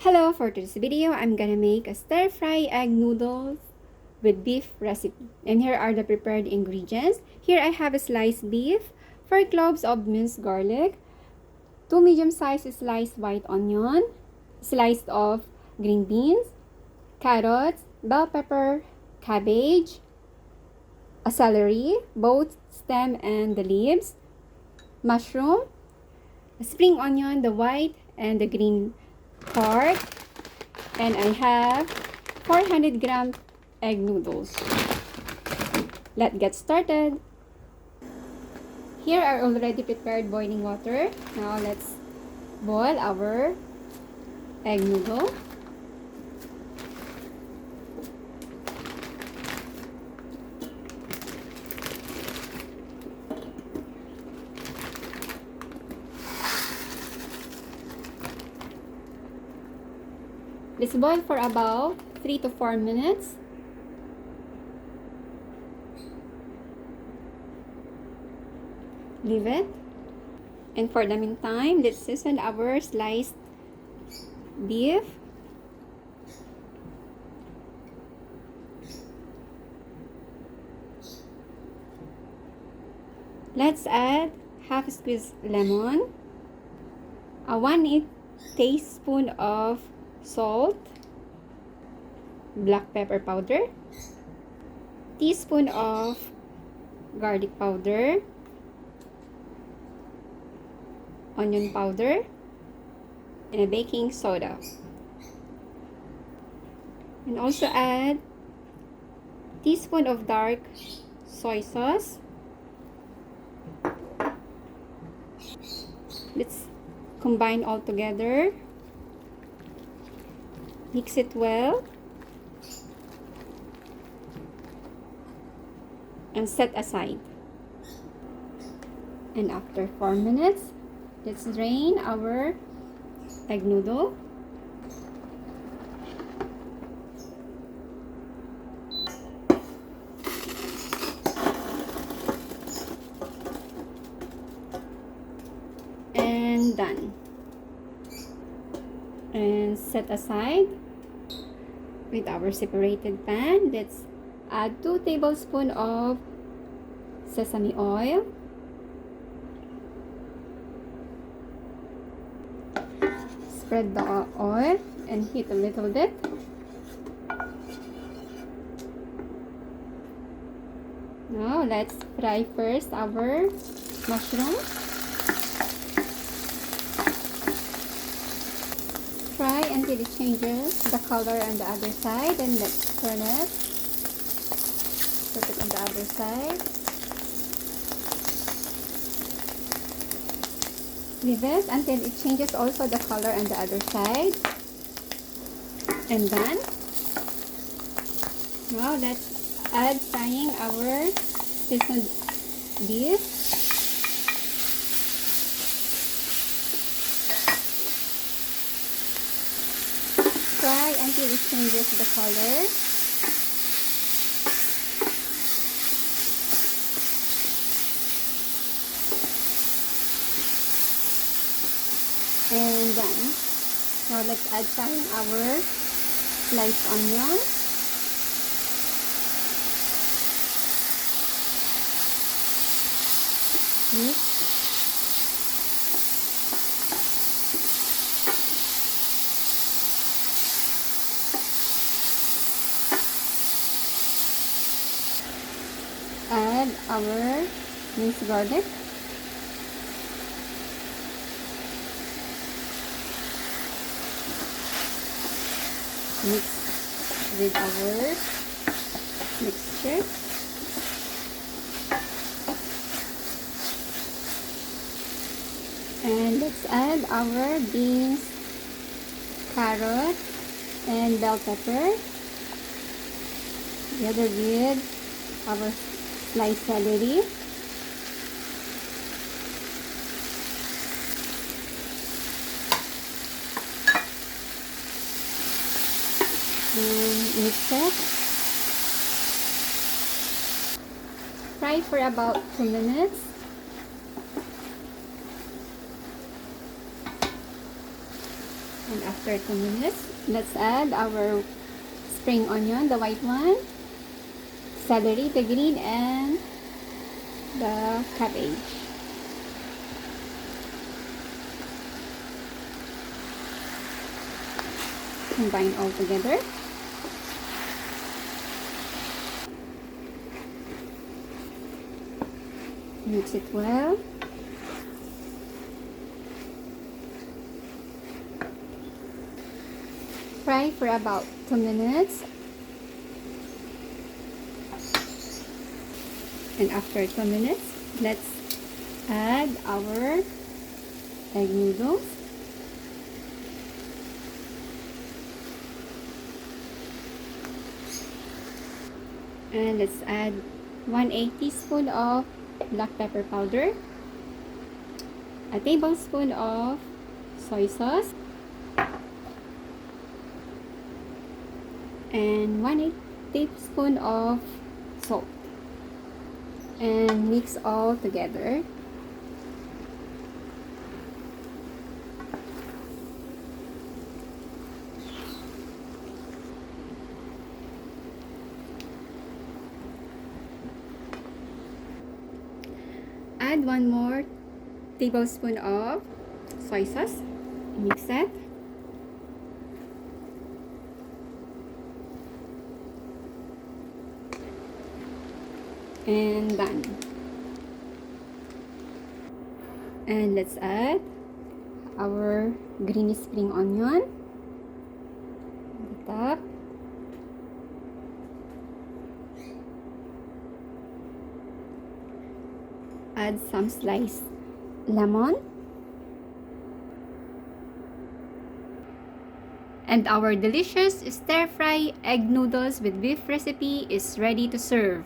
Hello, for today's video, I'm gonna make a stir-fry egg noodles with beef recipe. And here are the prepared ingredients. Here I have a sliced beef, 4 cloves of minced garlic, 2 medium-sized sliced white onion, sliced of green beans, carrots, bell pepper, cabbage, a celery, both stem and the leaves, mushroom, a spring onion, the white and the green part, and I have 400 gram egg noodles. Let's get started. Here are already prepared boiling water. Now let's boil our egg noodle. Let's boil for about 3 to 4 minutes. Leave it. And for the meantime, let's season our sliced beef. Let's add half a squeeze lemon, a 1/8 teaspoon of salt, black pepper powder, teaspoon of garlic powder, onion powder, and a baking soda. And also add teaspoon of dark soy sauce. Let's combine all together. Mix it well and set aside. And after 4 minutes, let's drain our egg noodle. And done. And set aside. With our separated pan, let's add 2 tablespoons of sesame oil, spread the oil and heat a little bit. Now let's fry first our mushroom. Fry until it changes the color on the other side, and let's turn it. Put it on the other side. Leave it until it changes also the color on the other side. And done. Now let's add frying our seasoned beef. Fry until it changes the color. And done. Now let's add frying our sliced onion. Mix. Add our minced garlic. Mix with our mixture. And let's add our beans, carrot, and bell pepper together with our sliced celery. And mix it. Fry for about 2 minutes. And after 2 minutes, let's add our spring onion, the white one, celery, the green, and the cabbage. Combine all together. Mix it well. Fry for about 2 minutes. And after 2 minutes, let's add our egg noodles. And let's add 1/8 teaspoon of black pepper powder, a tablespoon of soy sauce, and 1/8 tablespoon of salt. And mix all together. Add 1 more tablespoon of soy sauce. Mix that. And done. And let's add our green spring onion on the top. Add some sliced lemon. And our delicious stir-fry egg noodles with beef recipe is ready to serve.